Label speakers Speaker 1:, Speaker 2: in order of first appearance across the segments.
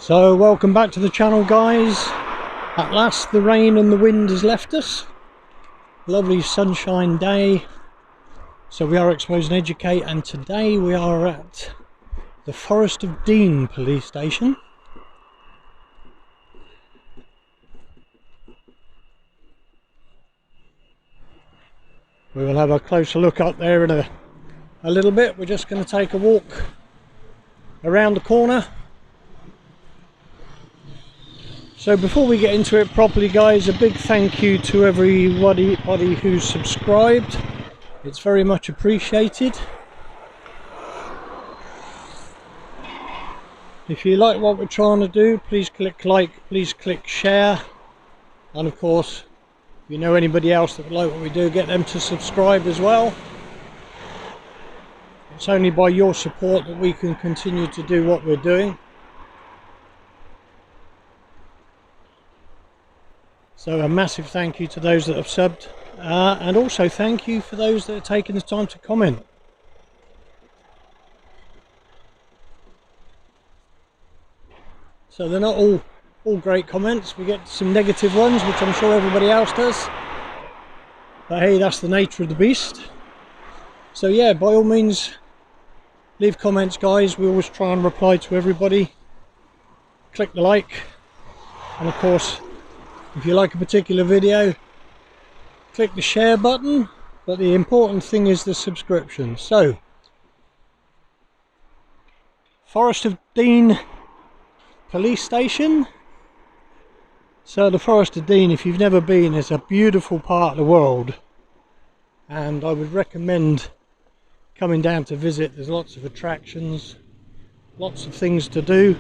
Speaker 1: So welcome back to the channel, guys. At last the rain and the wind has left us. Lovely sunshine day. So we are Expose and Educate, and today we are at the Forest of Dean police station. We will have a closer look up there in a little bit. We're just going to take a walk around the corner. So before we get into it properly, guys, a big thank you to everybody who's subscribed. It's very much appreciated. If you like what we're trying to do, please click like, please click share, and of course, if you know anybody else that would like what we do, get them to subscribe as well. It's only by your support that we can continue to do what we're doing. So a massive thank you to those that have subbed, and also thank you for those that are taking the time to comment. So they're not all great comments. We get some negative ones, which I'm sure everybody else does. But hey, that's the nature of the beast. So yeah, by all means, leave comments, guys. We always try and reply to everybody. Click the like, and of course, if you like a particular video, click the share button, but the important thing is the subscription. So, Forest of Dean police station. So the Forest of Dean, if you've never been, is a beautiful part of the world, and I would recommend coming down to visit. There's lots of attractions, lots of things to do.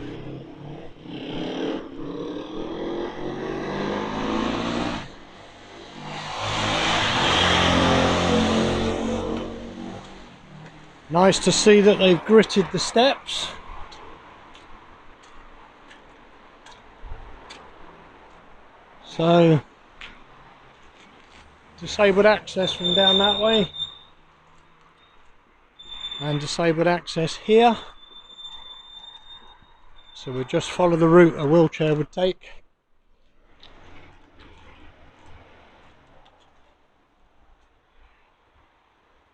Speaker 1: Nice to see that they've gritted the steps. So, disabled access from down that way, and disabled access here. So we'll just follow the route a wheelchair would take.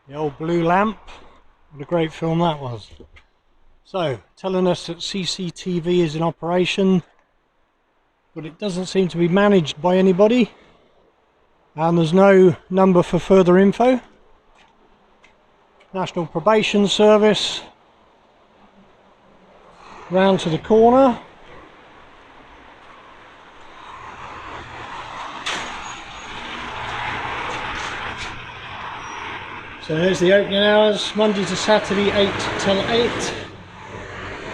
Speaker 1: The old blue lamp. What a great film that was. So, telling us that CCTV is in operation, but it doesn't seem to be managed by anybody, and there's no number for further info. National Probation Service. Round to the corner. So here's the opening hours, Monday to Saturday 8 till 8.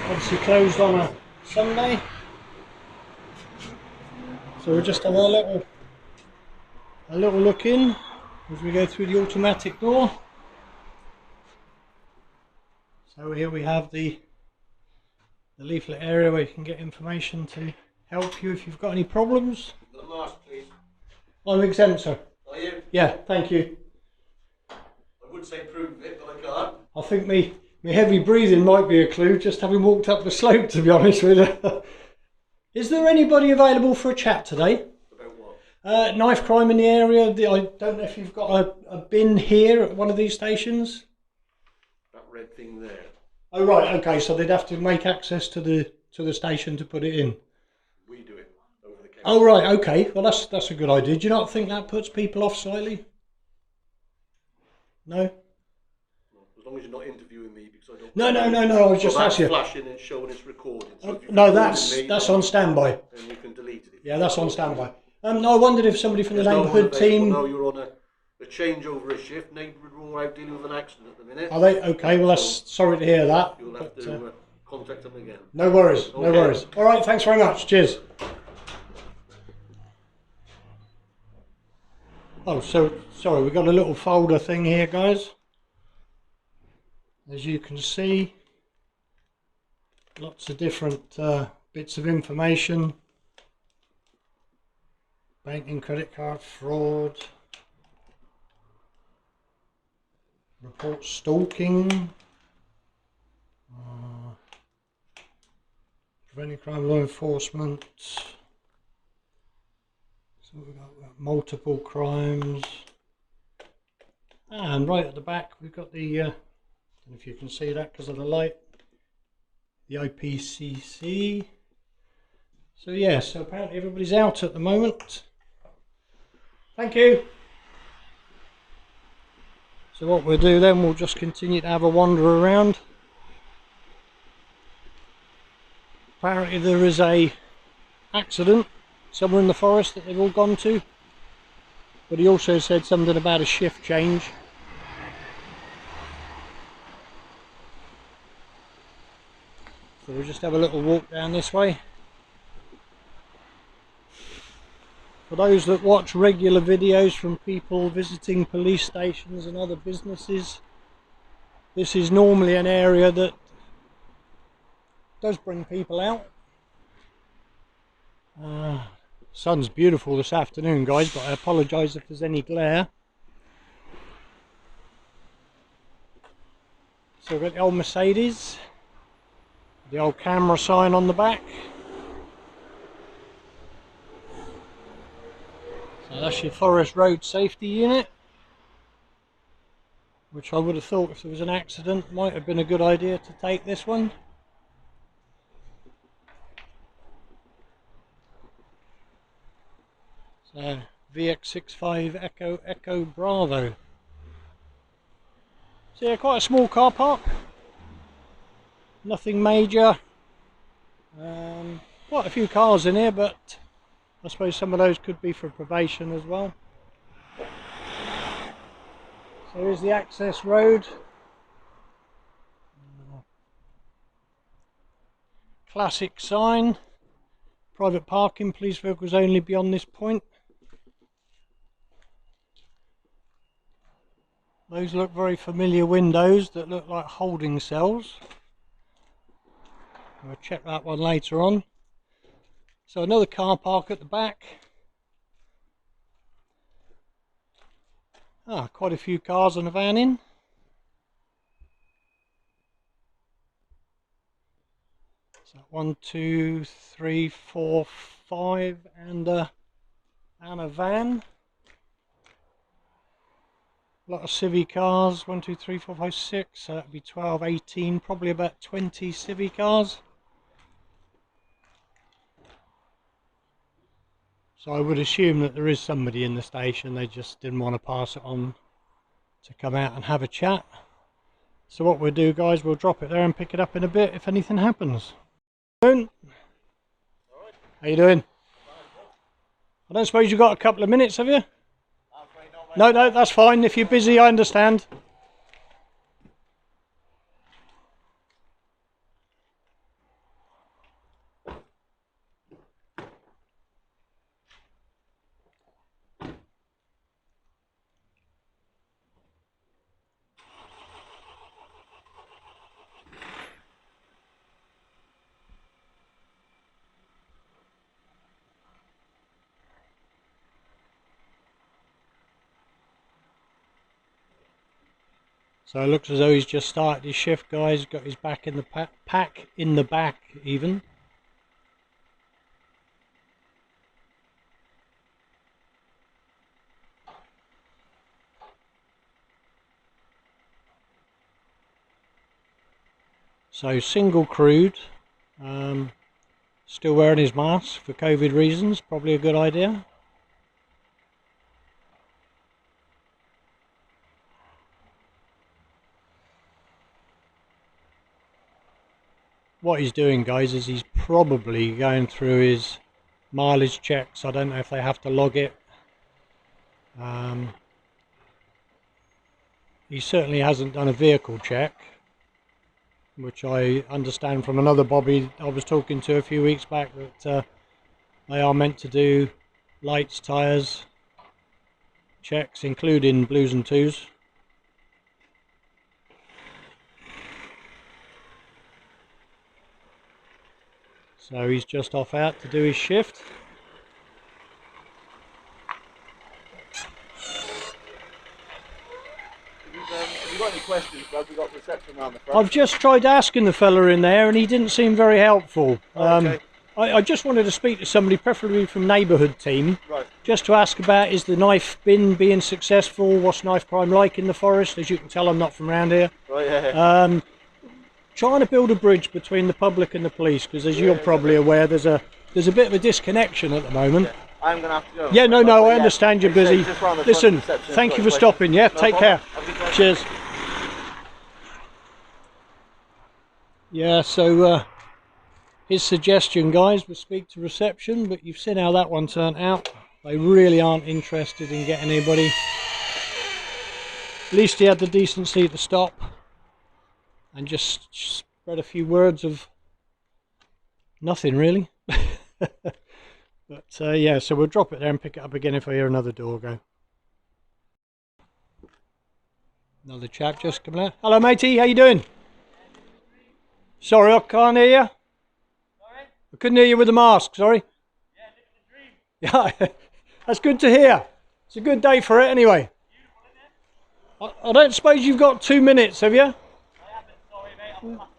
Speaker 1: Obviously closed on a Sunday. So we'll just have a little look in as we go through the automatic door. So here we have the leaflet area where you can get information to help you if you've got any problems.
Speaker 2: The mask, please.
Speaker 1: I'm exempt, sir.
Speaker 2: Are you?
Speaker 1: Yeah, thank you.
Speaker 2: I would say prove it, but I can't.
Speaker 1: I think me heavy breathing might be a clue, just having walked up the slope, to be honest with you. Is there anybody available for a chat today?
Speaker 2: About what?
Speaker 1: Knife crime in the area. I don't know if you've got a bin here at one of these stations.
Speaker 2: That red thing there.
Speaker 1: Oh right, okay, so they'd have to make access to the station to put it in.
Speaker 2: We do it over the counter.
Speaker 1: Oh right, okay. Well that's a good idea. Do you not think that puts people off slightly? No?
Speaker 2: As long as you're not interviewing me, because I don't.
Speaker 1: No. I was just asking.
Speaker 2: Flashing and showing it's recorded. So
Speaker 1: No, that's on standby.
Speaker 2: And you can delete it.
Speaker 1: Yeah, that's on standby. No, I wondered if somebody from the
Speaker 2: There's
Speaker 1: neighbourhood
Speaker 2: no
Speaker 1: team.
Speaker 2: No, you're on a changeover a shift. Neighbourhood are all out dealing with an accident at the minute.
Speaker 1: Are they? Okay, well that's sorry to hear that.
Speaker 2: You'll have to contact them again.
Speaker 1: No worries,
Speaker 2: Okay.
Speaker 1: no worries. All right, thanks very much. Cheers. Oh, so sorry, we've got a little folder thing here, guys. As you can see, lots of different bits of information. Banking, credit card fraud, report stalking, preventing crime, law enforcement. So we've got multiple crimes. And right at the back we've got the, I don't know if you can see that because of the light, the IPCC. So yeah, so apparently everybody's out at the moment. Thank you. So what we'll do then, we'll just continue to have a wander around. Apparently there is a accident somewhere in the forest that they've all gone to. But he also said something about a shift change. So we'll just have a little walk down this way. For those that watch regular videos from people visiting police stations and other businesses, this is normally an area that does bring people out. Sun's beautiful this afternoon, guys, but I apologise if there's any glare. So we've got the old Mercedes, the old camera sign on the back. So that's your Forest Road Safety Unit, which I would have thought if there was an accident might have been a good idea to take this one. So VX65 Echo Bravo. So yeah, quite a small car park. Nothing major. Quite a few cars in here, but I suppose some of those could be for probation as well. So here's the access road. Classic sign. Private parking, police vehicles only beyond this point. Those look very familiar windows that look like holding cells. We'll check that one later on. So another car park at the back. Quite a few cars and a van in. So 1, 2, 3, 4, 5 and a van. A lot of civvy cars, 1, 2, 3, 4, 5, 6, so that'd be 12, 18, probably about 20 civvy cars. So I would assume that there is somebody in the station, they just didn't want to pass it on to come out and have a chat. So what we'll do, guys, we'll drop it there and pick it up in a bit if anything happens. How you doing? I don't suppose you've got a couple of minutes, have you? No, that's fine. If you're busy, I understand. So it looks as though he's just started his shift, guys. Got his back in the pack in the back even. So single crewed, still wearing his mask for COVID reasons, probably a good idea. What he's doing, guys, is he's probably going through his mileage checks. I don't know if they have to log it. He certainly hasn't done a vehicle check, which I understand from another Bobby I was talking to a few weeks back that they are meant to do lights, tyres checks, including blues and twos. So he's just off out to do his shift.
Speaker 2: Have you got any
Speaker 3: questions, but we got reception around the front.
Speaker 1: I've just tried asking the fella in there and he didn't seem very helpful.
Speaker 3: Okay.
Speaker 1: I just wanted to speak to somebody, preferably from neighbourhood team,
Speaker 3: Right.
Speaker 1: just to ask about, is the knife bin being successful? What's knife crime like in the forest? As you can tell, I'm not from around here.
Speaker 3: Right, yeah.
Speaker 1: Trying to build a bridge between the public and the police, because as you're probably aware, there's a bit of a disconnection at the moment.
Speaker 3: Yeah. I'm going to have to go.
Speaker 1: Yeah, no,
Speaker 3: But
Speaker 1: I understand you're
Speaker 3: like I say,
Speaker 1: busy.
Speaker 3: just round the front
Speaker 1: Listen,
Speaker 3: reception,
Speaker 1: thank
Speaker 3: got
Speaker 1: you
Speaker 3: any
Speaker 1: for
Speaker 3: questions.
Speaker 1: stopping. Yeah,
Speaker 3: No
Speaker 1: take
Speaker 3: problem.
Speaker 1: care.
Speaker 3: Have a good day.
Speaker 1: Cheers. Yeah, so his suggestion, guys, was speak to reception, but you've seen how that one turned out. They really aren't interested in getting anybody. At least he had the decency to stop and just spread a few words of nothing, really. But yeah, so we'll drop it there and pick it up again if I hear another door go. Another chap just coming out. Hello, matey, how you doing? Sorry, I can't hear you. Sorry? I couldn't hear you with the mask, sorry. Yeah, that's good to hear. It's a good day for it anyway. I don't suppose you've got 2 minutes, have you? I haven't, sorry mate, I'm past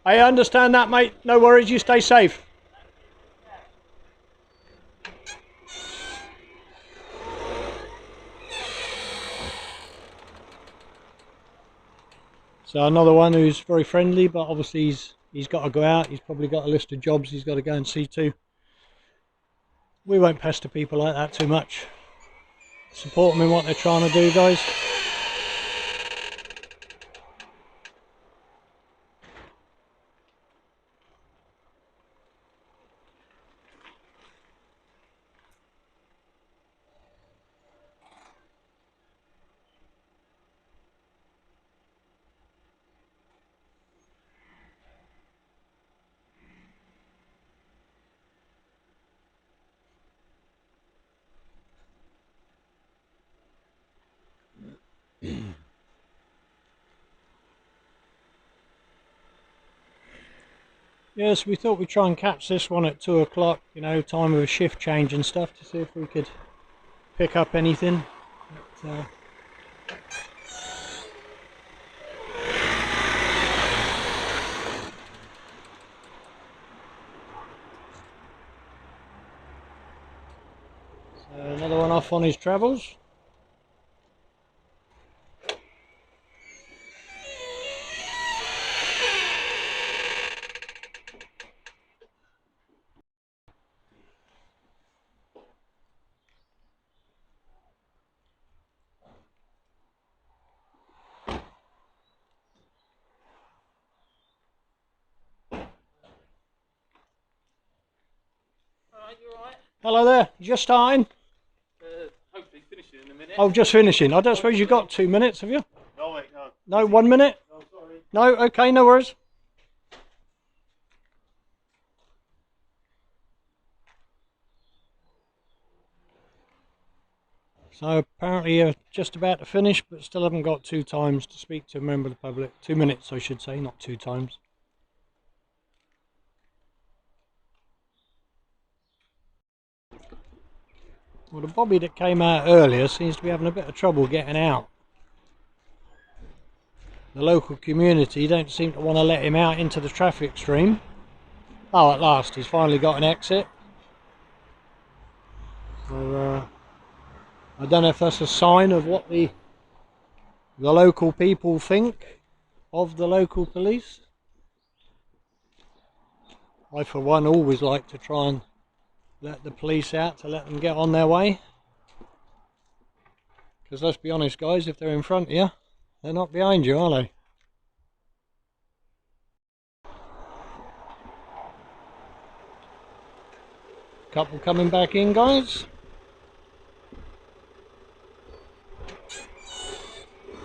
Speaker 1: 8. I understand that, mate. No worries, you stay safe. So another one who's very friendly, but obviously he's got to go out. He's probably got a list of jobs he's got to go and see to. We won't pester people like that too much. Support them in what they're trying to do, guys. Yes, we thought we'd try and catch this one at 2 o'clock, you know, time of a shift change and stuff, to see if we could pick up anything. But, so another one off on his travels.
Speaker 4: Alright, you alright?
Speaker 1: Hello there, you just starting?
Speaker 4: Hopefully finishing in a minute.
Speaker 1: Oh, just finishing. I don't suppose you've got 2 minutes, have you?
Speaker 4: No, wait, no.
Speaker 1: No, 1 minute?
Speaker 4: No, sorry.
Speaker 1: No, okay, no worries. So apparently you're just about to finish, but still haven't got 2 times to speak to a member of the public. 2 minutes, I should say, not 2 times. Well, the bobby that came out earlier seems to be having a bit of trouble getting out. The local community don't seem to want to let him out into the traffic stream. Oh, at last, he's finally got an exit. So, I don't know if that's a sign of what the local people think of the local police. I, for one, always like to try and let the police out to let them get on their way. Because let's be honest, guys, if they're in front of you, they're not behind you, are they? Couple coming back in, guys.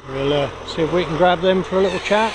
Speaker 1: We'll see if we can grab them for a little chat.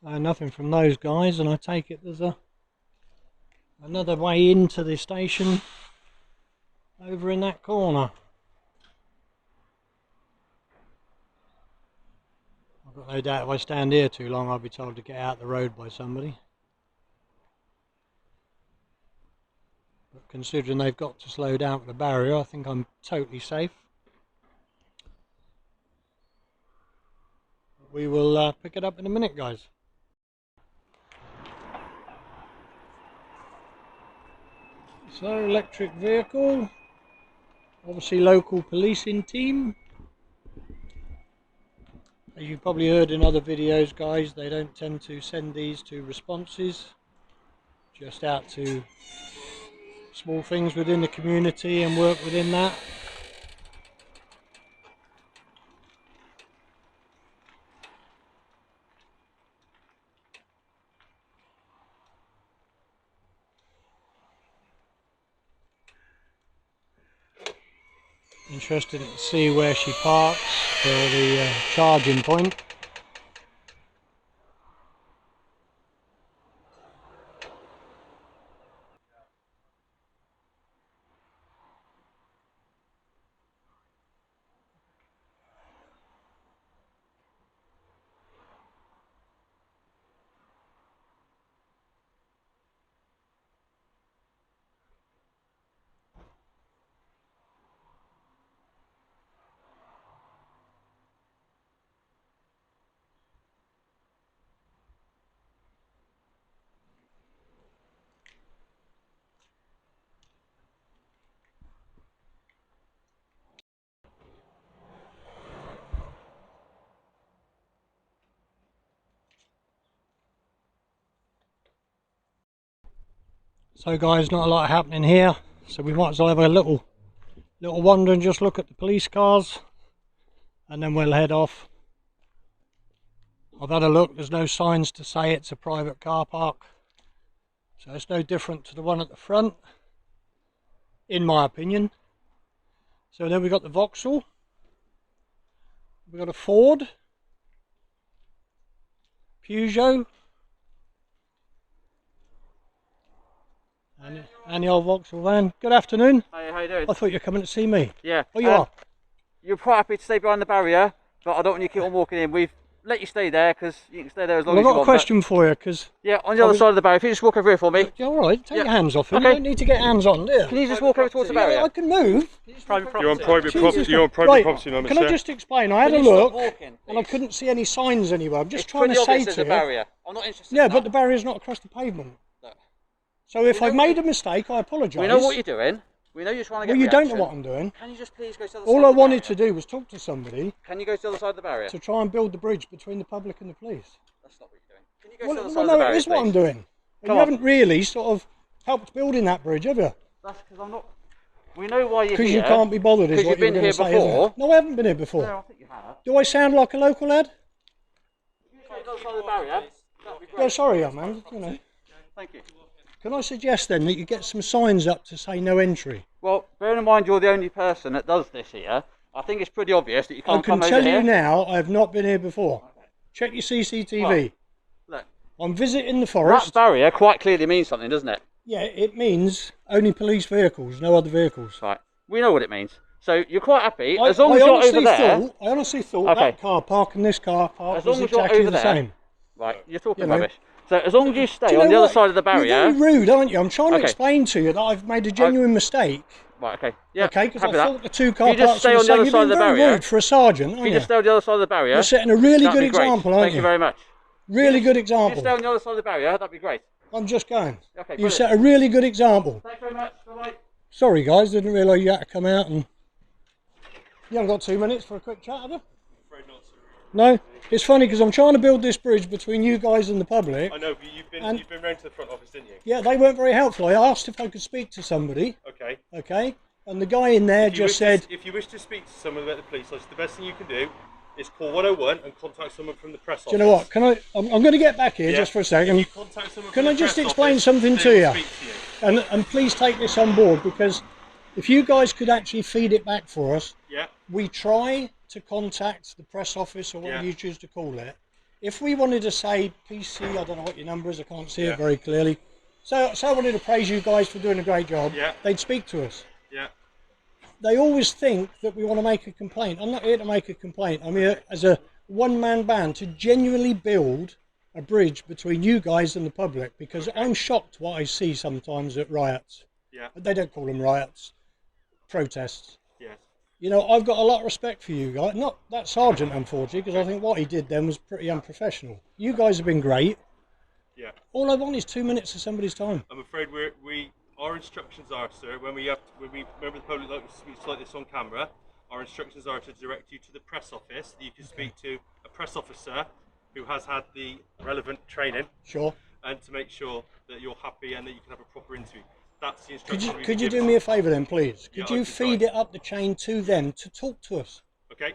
Speaker 1: So nothing from those guys, and I take it there's another way into the station over in that corner. I've got no doubt if I stand here too long I'll be told to get out the road by somebody. But considering they've got to slow down for the barrier, I think I'm totally safe. We will pick it up in a minute, guys. So, electric vehicle, obviously local policing team. As you've probably heard in other videos, guys, they don't tend to send these to responses, just out to small things within the community and work within that. Interesting to see where she parks for the charging point. So guys, not a lot happening here, so we might as well have a little wander and just look at the police cars, and then we'll head off. I've had a look, there's no signs to say it's a private car park, so it's no different to the one at the front, in my opinion. So then we've got the Vauxhall, we've got a Ford, Peugeot, and the old Vauxhall van. Good afternoon.
Speaker 3: Hi, how you doing?
Speaker 1: I thought you were coming to see me.
Speaker 3: Yeah.
Speaker 1: Oh, you are?
Speaker 3: You're quite happy to stay behind the barrier, but I don't want you to keep on walking in. We've let you stay there because you can stay there as long
Speaker 1: Well,
Speaker 3: as you
Speaker 1: I've got
Speaker 3: want.
Speaker 1: a question for you, because...
Speaker 3: Yeah, on the other side of the barrier. If you just walk over here for me.
Speaker 1: Yeah, all right, take
Speaker 3: Yeah.
Speaker 1: your hands off it.
Speaker 3: Okay.
Speaker 1: You don't need to get hands on, do you?
Speaker 3: Can you just walk over towards the barrier?
Speaker 1: Yeah, I can move.
Speaker 3: Private
Speaker 5: You're on private
Speaker 1: Jesus
Speaker 5: property. You're on private
Speaker 1: Right,
Speaker 5: property, no,
Speaker 1: can I
Speaker 5: sir.
Speaker 1: just explain? I had a
Speaker 3: Can you stop
Speaker 1: look,
Speaker 3: walking,
Speaker 1: and I
Speaker 3: please?
Speaker 1: couldn't see any signs anywhere. I'm just
Speaker 3: It's
Speaker 1: trying to
Speaker 3: pretty
Speaker 1: say
Speaker 3: obvious
Speaker 1: to
Speaker 3: there's
Speaker 1: you...
Speaker 3: a barrier. I'm not interested
Speaker 1: Yeah,
Speaker 3: in
Speaker 1: but the
Speaker 3: that.
Speaker 1: barrier's not across the pavement.
Speaker 3: Look,
Speaker 1: So if
Speaker 3: know
Speaker 1: I've
Speaker 3: what
Speaker 1: made
Speaker 3: you-
Speaker 1: a mistake, I apologise.
Speaker 3: we know what you're doing. We know you're trying to get
Speaker 1: Well, you don't
Speaker 3: reaction.
Speaker 1: know what I'm doing.
Speaker 3: Can you just please go to the other side
Speaker 1: All I
Speaker 3: of the
Speaker 1: wanted to
Speaker 3: barrier?
Speaker 1: do was talk to somebody
Speaker 3: Can you go to the other side of the barrier?
Speaker 1: to try and build the bridge between the public and the police.
Speaker 3: That's not what you're doing. Can you go to the other
Speaker 1: Well,
Speaker 3: side of
Speaker 1: no,
Speaker 3: the barrier,
Speaker 1: it is what I'm
Speaker 3: please?
Speaker 1: doing.
Speaker 3: Come
Speaker 1: You
Speaker 3: on.
Speaker 1: haven't really sort of helped building that bridge, have you?
Speaker 3: That's because I'm not... We know why you're here.
Speaker 1: Because you can't be bothered, is
Speaker 3: Because
Speaker 1: what
Speaker 3: you've
Speaker 1: you were
Speaker 3: been
Speaker 1: going to
Speaker 3: here
Speaker 1: say, isn't
Speaker 3: before.
Speaker 1: it? No, I haven't been here before.
Speaker 3: No, I think you have.
Speaker 1: Do I sound like a local lad?
Speaker 3: Can you go to the other side of the barrier? That'd be great.
Speaker 1: Yeah, sorry, young man. You know.
Speaker 3: Thank you.
Speaker 1: Can I suggest then that you get some signs up to say no entry?
Speaker 3: Well, bearing in mind you're the only person that does this here, I think it's pretty obvious that you
Speaker 1: I
Speaker 3: can't
Speaker 1: can
Speaker 3: come
Speaker 1: tell
Speaker 3: over
Speaker 1: you
Speaker 3: here.
Speaker 1: now, I have not been here before. Check your CCTV.
Speaker 3: Look,
Speaker 1: I'm visiting the
Speaker 3: that
Speaker 1: forest.
Speaker 3: barrier quite clearly means something, doesn't it?
Speaker 1: Yeah, it means only police vehicles, no other vehicles.
Speaker 3: Right. We know what it means. So you're quite happy, as long as you're over there.
Speaker 1: I honestly thought
Speaker 3: Okay.
Speaker 1: that car park and this car park
Speaker 3: As
Speaker 1: was
Speaker 3: long as you're
Speaker 1: exactly
Speaker 3: over
Speaker 1: the
Speaker 3: there.
Speaker 1: same.
Speaker 3: Right, you're talking
Speaker 1: You know.
Speaker 3: rubbish. So as long as you stay
Speaker 1: Do you
Speaker 3: on
Speaker 1: know
Speaker 3: the other
Speaker 1: what?
Speaker 3: side of the barrier.
Speaker 1: You're very rude, aren't you? I'm trying to
Speaker 3: Okay.
Speaker 1: explain to you that I've made a genuine mistake.
Speaker 3: Right, okay. Yeah,
Speaker 1: Okay, because I
Speaker 3: happy with
Speaker 1: thought the
Speaker 3: that.
Speaker 1: two
Speaker 3: If
Speaker 1: car
Speaker 3: you just
Speaker 1: parks
Speaker 3: stay
Speaker 1: were
Speaker 3: on
Speaker 1: the
Speaker 3: the other
Speaker 1: same.
Speaker 3: side
Speaker 1: You've
Speaker 3: of the
Speaker 1: been very
Speaker 3: barrier.
Speaker 1: rude for a sergeant,
Speaker 3: If
Speaker 1: aren't
Speaker 3: you
Speaker 1: you?
Speaker 3: just stay on the other side of the barrier.
Speaker 1: You're setting a really
Speaker 3: that'd
Speaker 1: good
Speaker 3: be great.
Speaker 1: example, aren't
Speaker 3: Thank you very much.
Speaker 1: Really good
Speaker 3: If you
Speaker 1: example.
Speaker 3: stay on the other side of the barrier, that'd be great.
Speaker 1: I'm just going.
Speaker 3: Okay,
Speaker 1: You
Speaker 3: brilliant.
Speaker 1: set a really good example.
Speaker 3: Thanks very much. Bye-bye.
Speaker 1: Sorry guys, didn't realise you had to come out and... You haven't got 2 minutes for a quick chat, have you? No? It's funny because I'm trying to build this bridge between you guys and the public.
Speaker 5: I know, but you've been round to the front office, didn't you?
Speaker 1: Yeah, they weren't very helpful. I asked if I could speak to somebody,
Speaker 5: Okay.
Speaker 1: okay? And the guy in there just said...
Speaker 5: If you wish to speak to someone about the police, the best thing you can do is call 101 and contact someone from the press office.
Speaker 1: Do you know what? Can I'm going to get back here just for a
Speaker 5: If
Speaker 1: second.
Speaker 5: you contact someone
Speaker 1: Can
Speaker 5: from
Speaker 1: I
Speaker 5: the
Speaker 1: just
Speaker 5: press
Speaker 1: explain
Speaker 5: office,
Speaker 1: something
Speaker 5: they
Speaker 1: to
Speaker 5: will
Speaker 1: you?
Speaker 5: speak to you?
Speaker 1: And please take this on board, because if you guys could actually feed it back for us,
Speaker 5: Yeah.
Speaker 1: we try to contact the press office or whatever
Speaker 5: Yeah.
Speaker 1: you choose to call it if we wanted to say PC, I don't know what your number is, I can't see
Speaker 5: Yeah.
Speaker 1: it very clearly. So I wanted to praise you guys for doing a great job.
Speaker 5: Yeah.
Speaker 1: They'd speak to us.
Speaker 5: Yeah.
Speaker 1: They always think that we want to make a complaint. I'm not here to make a complaint. I'm here as a one-man band to genuinely build a bridge between you guys and the public, because I'm shocked what I see sometimes at riots.
Speaker 5: Yeah.
Speaker 1: They don't call them riots, protests.
Speaker 5: Yes.
Speaker 1: You know, I've got a lot of respect for you guys. Not that sergeant, unfortunately, because I think what he did then was pretty unprofessional. You guys have been great.
Speaker 5: Yeah.
Speaker 1: All I want is 2 minutes of somebody's time.
Speaker 5: I'm afraid our instructions are, sir, when we remember the public like speaks like this on camera, our instructions are to direct you to the press office. That you can speak to a press officer who has had the relevant training.
Speaker 1: Sure.
Speaker 5: And to make sure that you're happy and that you can have a proper interview. That's the instruction.
Speaker 1: Could you do me a favour then, please? Could
Speaker 5: Yeah,
Speaker 1: you
Speaker 5: I can
Speaker 1: feed
Speaker 5: try.
Speaker 1: it up the chain to them to talk to us?
Speaker 5: Okay.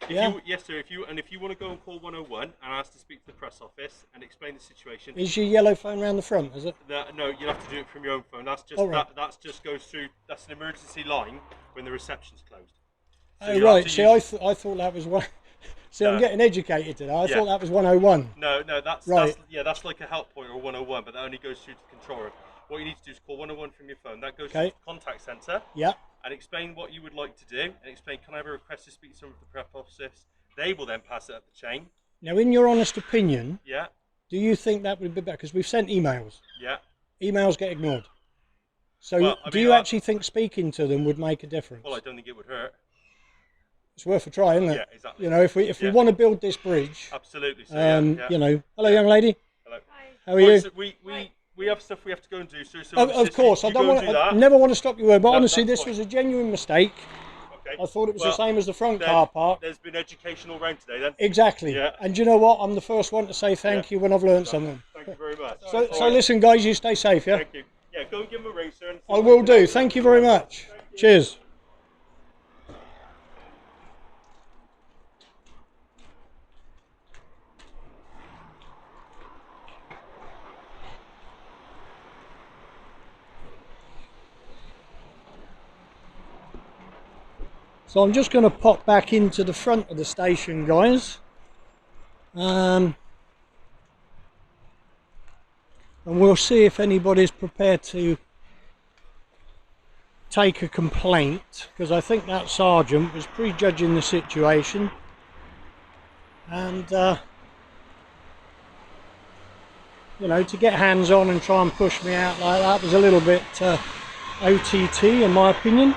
Speaker 1: Yeah.
Speaker 5: Yes, sir. If you want to go and call 101 and ask to speak to the press office and explain the situation.
Speaker 1: Is your yellow phone round the front, is it?
Speaker 5: No, you'll have to do it from your own phone. That's just
Speaker 1: Oh, right.
Speaker 5: that's just goes through. That's an emergency line when the reception's closed. So
Speaker 1: Oh,
Speaker 5: you'll
Speaker 1: right.
Speaker 5: have to
Speaker 1: See,
Speaker 5: use-
Speaker 1: I thought that was one. See, I'm
Speaker 5: No.
Speaker 1: getting educated today. I
Speaker 5: Yeah.
Speaker 1: thought that was 101.
Speaker 5: No, that's
Speaker 1: Right.
Speaker 5: that's like a help point or 101, but that only goes through to the control room. What you need to do is call 101 from your phone. That goes
Speaker 1: Okay.
Speaker 5: to the contact centre.
Speaker 1: Yeah.
Speaker 5: And explain what you would like to do, and explain, can I have a request to speak to someone from the prep office? They will then pass it up the chain.
Speaker 1: Now, in your honest opinion,
Speaker 5: Yeah,
Speaker 1: do you think that would be better? Because we've sent emails.
Speaker 5: yeah.
Speaker 1: Emails get ignored. So,
Speaker 5: Well, I
Speaker 1: do
Speaker 5: mean,
Speaker 1: you actually think speaking to them would make a difference?
Speaker 5: Well, I don't think it would hurt.
Speaker 1: It's worth a try, isn't it?
Speaker 5: Yeah, exactly.
Speaker 1: You know, if we
Speaker 5: Yeah.
Speaker 1: want to build this bridge,
Speaker 5: Absolutely. So, yeah.
Speaker 1: you know, hello, young lady.
Speaker 5: Hello.
Speaker 1: How are you?
Speaker 5: So we have stuff we have to go and do. So
Speaker 1: Of
Speaker 5: obviously
Speaker 1: course,
Speaker 5: you
Speaker 1: I don't
Speaker 5: go and
Speaker 1: want.
Speaker 5: do
Speaker 1: I
Speaker 5: that.
Speaker 1: never want to stop you, but
Speaker 5: No,
Speaker 1: honestly,
Speaker 5: that's
Speaker 1: this
Speaker 5: fine.
Speaker 1: was a genuine mistake.
Speaker 5: Okay.
Speaker 1: I thought it was the
Speaker 5: Well,
Speaker 1: same as the front
Speaker 5: then
Speaker 1: car park.
Speaker 5: There's been educational round today then.
Speaker 1: Exactly.
Speaker 5: Yeah.
Speaker 1: And you know what? I'm the first one to say thank you when I've learned something.
Speaker 5: Thank you very much.
Speaker 1: So
Speaker 5: All right.
Speaker 1: listen, guys, you stay safe, yeah?
Speaker 5: Thank you. Yeah, go and give him a ring, sir. And
Speaker 1: I will do. Thank you very much. Cheers. So I'm just going to pop back into the front of the station, guys. And we'll see if anybody's prepared to take a complaint, because I think that sergeant was prejudging the situation, and you know, to get hands on and try and push me out like that was a little bit OTT in my opinion.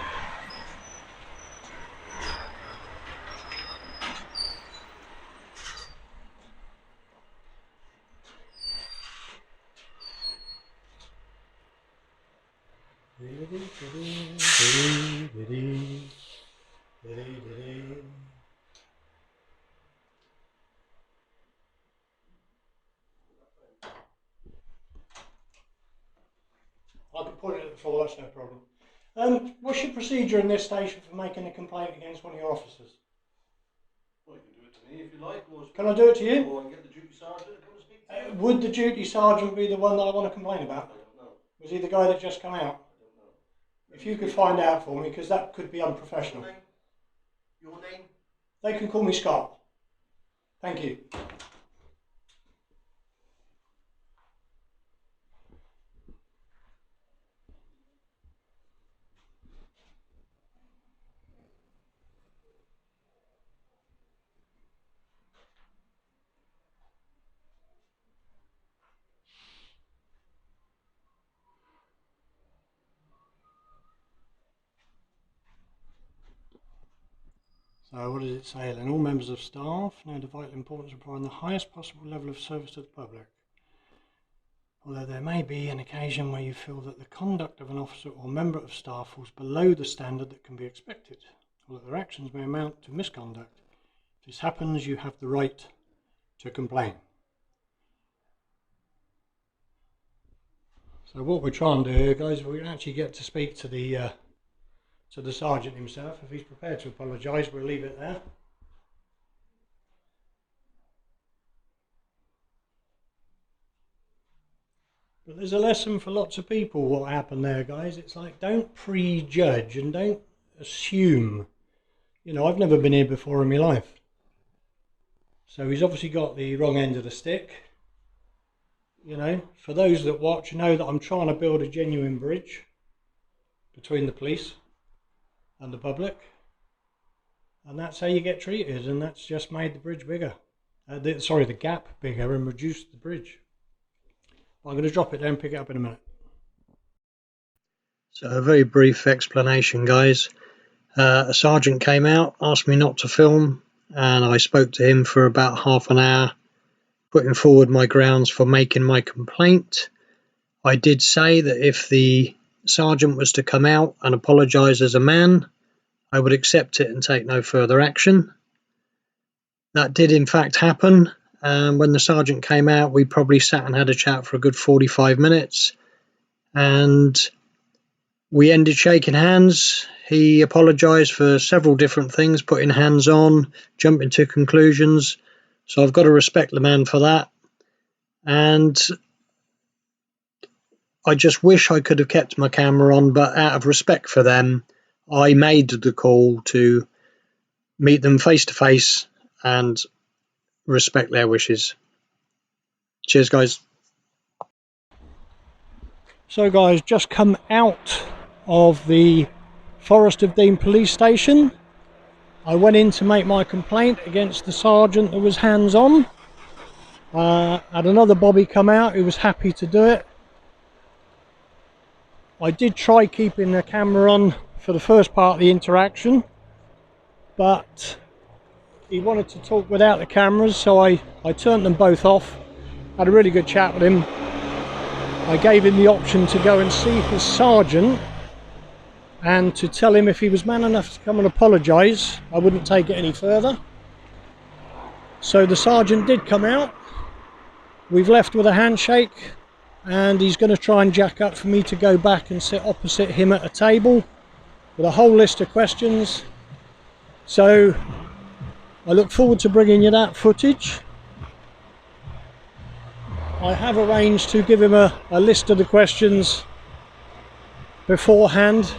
Speaker 1: I can put it at the floor, that's no problem. What's your procedure in this station for making a complaint against one of your officers?
Speaker 2: Well, you can do it to me if you like. Or
Speaker 1: Can I do it to you?
Speaker 2: Or I can get the duty sergeant to come and speak to you.
Speaker 1: Would the duty sergeant be the one that I want to complain about?
Speaker 2: I don't know.
Speaker 1: Was he the guy that just come out?
Speaker 2: I don't know.
Speaker 1: If you could find out for me, because that could be unprofessional.
Speaker 2: Your name? Your name?
Speaker 1: They can call me Scott. Thank you. So what does it say then? All members of staff know the vital importance of providing the highest possible level of service to the public. Although there may be an occasion where you feel that the conduct of an officer or member of staff falls below the standard that can be expected, or that their actions may amount to misconduct. If this happens, you have the right to complain. So what we're trying to do here, guys, we can actually get to speak to the sergeant himself. If he's prepared to apologise, we'll leave it there. But there's a lesson for lots of people what happened there, guys. It's like, don't prejudge and don't assume. You know, I've never been here before in my life. So he's obviously got the wrong end of the stick. You know, for those that watch know that I'm trying to build a genuine bridge between the police and the public, and that's how you get treated, and that's just made the bridge bigger. The gap bigger and reduced the bridge. I'm going to drop it there and pick it up in a minute. So a very brief explanation, guys. A sergeant came out, asked me not to film, and I spoke to him for about half an hour, putting forward my grounds for making my complaint. I did say that if the sergeant was to come out and apologise as a man, I would accept it and take no further action. That did in fact happen. When the sergeant came out, we probably sat and had a chat for a good 45 minutes, and we ended shaking hands. He apologised for several different things, putting hands on, jumping to conclusions. So I've got to respect the man for that. And I just wish I could have kept my camera on, but out of respect for them, I made the call to meet them face to face and respect their wishes. Cheers, guys. So guys, just come out of the Forest of Dean police station. I went in to make my complaint against the sergeant that was hands-on. Had another bobby come out who was happy to do it. I did try keeping the camera on for the first part of the interaction, but he wanted to talk without the cameras, so I turned them both off. Had a really good chat with him. I gave him the option to go and see his sergeant and to tell him if he was man enough to come and apologise, I wouldn't take it any further. So the sergeant did come out. We've left with a handshake, and he's going to try and jack up for me to go back and sit opposite him at a table with a whole list of questions. So I look forward to bringing you that footage. I have arranged to give him a list of the questions beforehand,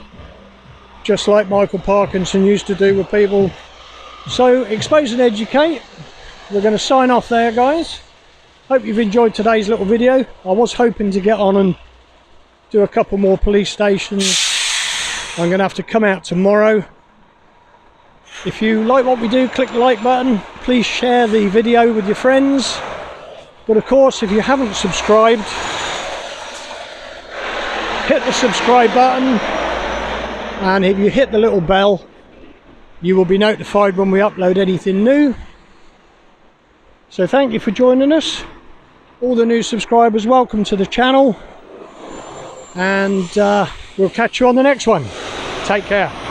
Speaker 1: just like Michael Parkinson used to do with people. So, expose and educate. We're going to sign off there, guys. Hope you've enjoyed today's little video. I was hoping to get on and do a couple more police stations. I'm going to have to come out tomorrow. If you like what we do, click the like button. Please share the video with your friends. But of course, if you haven't subscribed, hit the subscribe button, and if you hit the little bell, you will be notified when we upload anything new. So thank you for joining us. All the new subscribers, welcome to the channel, and we'll catch you on the next one. Take care.